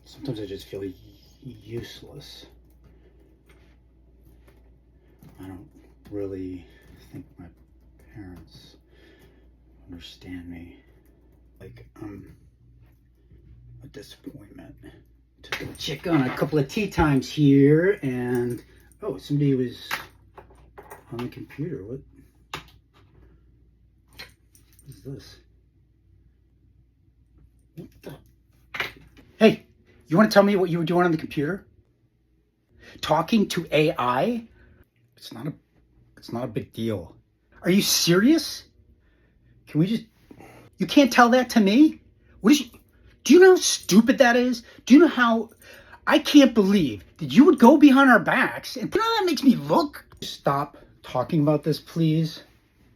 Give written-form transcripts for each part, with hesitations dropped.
Sometimes I just feel useless. I don't really think my parents understand me. Like, I'm a disappointment. Took a check on a couple of tea times here, and oh, somebody was on the computer. What is this? What the? Hey, you want to tell me what you were doing on the computer? Talking to AI? It's not a big deal. Are you serious? Can we just, you can't tell that to me? Do you know how stupid that is? Do you know how, I can't believe that you would go behind our backs, and you know how that makes me look? Stop talking about this, please.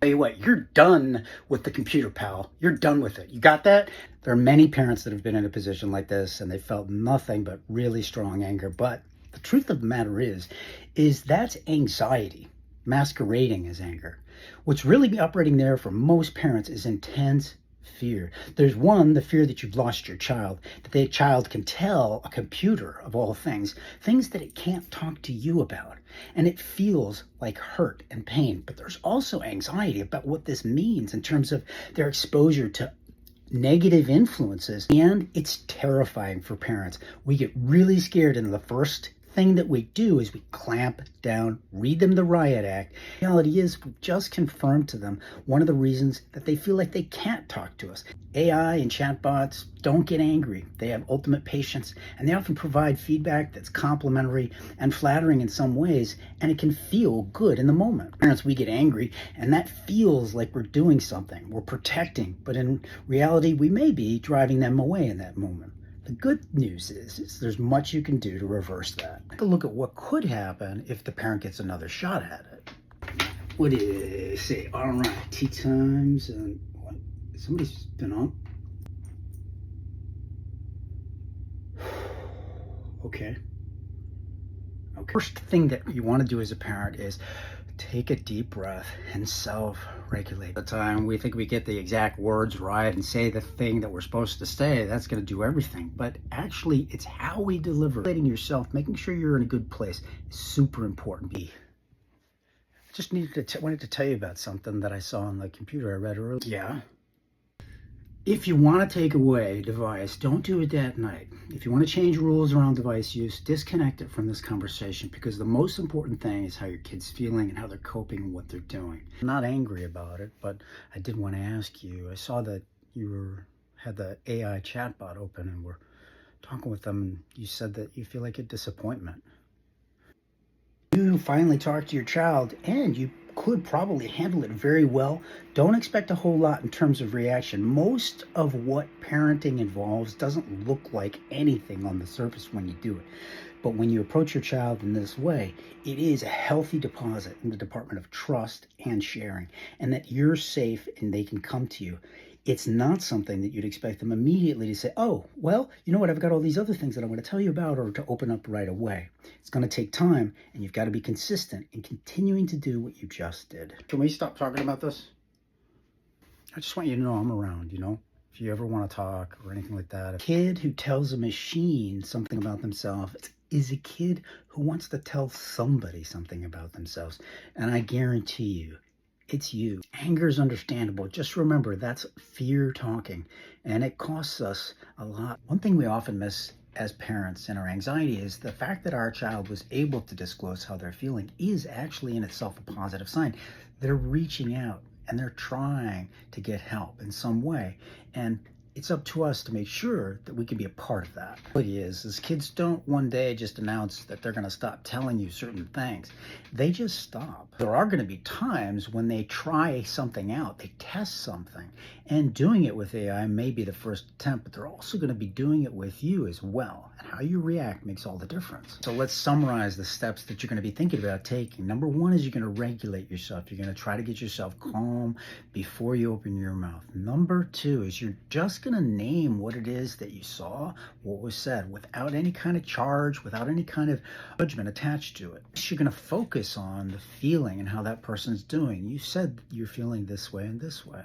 Tell you what, you're done with the computer, pal. You're done with it. You got that? There are many parents that have been in a position like this, and they felt nothing but really strong anger. But the truth of the matter is that's anxiety masquerading as anger. What's really operating there for most parents is intense fear. There's one, the fear that you've lost your child, that the child can tell a computer, of all things that it can't talk to you about. And it feels like hurt and pain. But there's also anxiety about what this means in terms of their exposure to negative influences. And it's terrifying for parents. We get really scared, and the first thing that we do is we clamp down, read them the Riot Act. The reality is, we just confirmed to them one of the reasons that they feel like they can't talk to us. AI and chatbots don't get angry. They have ultimate patience, and they often provide feedback that's complimentary and flattering in some ways, and it can feel good in the moment. Parents, we get angry, and that feels like we're doing something. We're protecting, but in reality, we may be driving them away in that moment. The good news is there's much you can do to reverse that. Take a look at what could happen if the parent gets another shot at it. What do you say? All right, tea times, and what? Somebody's been on. Okay. First thing that you want to do as a parent is take a deep breath and self-regulate. The time we think we get the exact words right and say the thing that we're supposed to say, that's going to do everything. But actually, it's how we deliver. Regulating yourself, making sure you're in a good place is super important. I just wanted to tell you about something that I saw on the computer I read earlier. Yeah. If you want to take away a device, don't do it that night. If you want to change rules around device use, disconnect it from this conversation, because the most important thing is how your kid's feeling and how they're coping and what they're doing. I'm not angry about it, but I did want to ask you, I saw that you had the AI chatbot open and were talking with them, and you said that you feel like a disappointment. You finally talked to your child, and you could probably handle it very well. Don't expect a whole lot in terms of reaction. Most of what parenting involves doesn't look like anything on the surface when you do it. But when you approach your child in this way, it is a healthy deposit in the department of trust and sharing, and that you're safe and they can come to you. It's not something that you'd expect them immediately to say, oh, well, you know what, I've got all these other things that I want to tell you about, or to open up right away. It's going to take time, and you've got to be consistent in continuing to do what you just did. Can we stop talking about this? I just want you to know I'm around, if you ever want to talk or anything like that. A kid who tells a machine something about themselves is a kid who wants to tell somebody something about themselves. And I guarantee you, it's you. Anger is understandable. Just remember, that's fear talking, and it costs us a lot. One thing we often miss as parents in our anxiety is the fact that our child was able to disclose how they're feeling is actually in itself a positive sign. They're reaching out and they're trying to get help in some way, and it's up to us to make sure that we can be a part of that. What it is kids don't one day just announce that they're going to stop telling you certain things. They just stop. There are going to be times when they try something out, they test something, and doing it with AI may be the first attempt, but they're also going to be doing it with you as well. And how you react makes all the difference. So let's summarize the steps that you're going to be thinking about taking. Number one is you're going to regulate yourself. You're going to try to get yourself calm before you open your mouth. Number two is you're just going to name what it is that you saw, what was said, without any kind of charge, without any kind of judgment attached to it. You're going to focus on the feeling and how that person's doing. You said you're feeling this way and this way.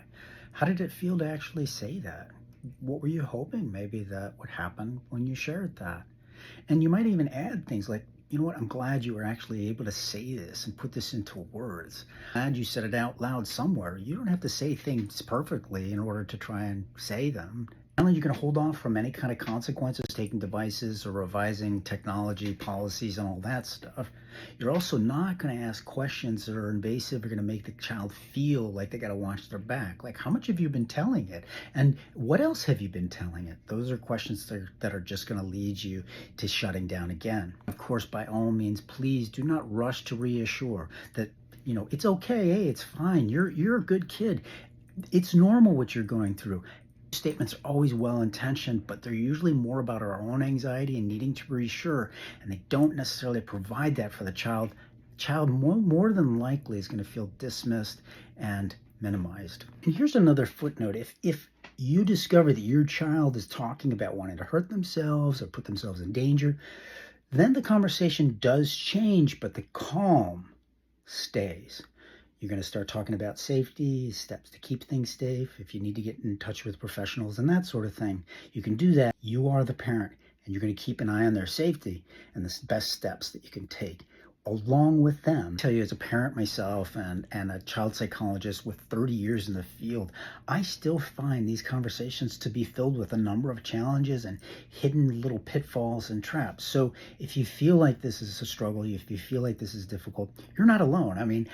How did it feel to actually say that? what were you hoping maybe that would happen when you shared that? And you might even add things like, you know what, I'm glad you were actually able to say this and put this into words. Glad you said it out loud somewhere. You don't have to say things perfectly in order to try and say them. Not only are you going to hold off from any kind of consequences, taking devices or revising technology policies and all that stuff, you're also not going to ask questions that are invasive or going to make the child feel like they got to watch their back. Like, how much have you been telling it? And what else have you been telling it? Those are questions that are just going to lead you to shutting down again. Of course, by all means, please do not rush to reassure that, it's okay. Hey, it's fine. You're a good kid. It's normal what you're going through. Statements are always well intentioned, but they're usually more about our own anxiety and needing to reassure, and they don't necessarily provide that for the child. Child more than likely is going to feel dismissed and minimized. And here's another footnote. If you discover that your child is talking about wanting to hurt themselves or put themselves in danger, then the conversation does change, but the calm stays. You're going to start talking about safety, steps to keep things safe, if you need to get in touch with professionals and that sort of thing. You can do that. You are the parent, and you're going to keep an eye on their safety and the best steps that you can take along with them. I tell you, as a parent myself and a child psychologist with 30 years in the field, I still find these conversations to be filled with a number of challenges and hidden little pitfalls and traps. So if you feel like this is a struggle, if you feel like this is difficult, you're not alone. I mean,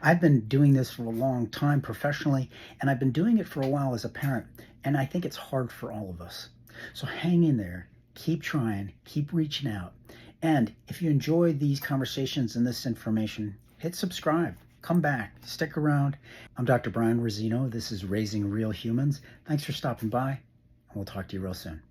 I've been doing this for a long time professionally, and I've been doing it for a while as a parent, and I think it's hard for all of us. So hang in there, keep trying, keep reaching out. And if you enjoy these conversations and this information, hit subscribe, come back, stick around. I'm Dr. Brian Rosino. This is Raising Real Humans. Thanks for stopping by, and we'll talk to you real soon.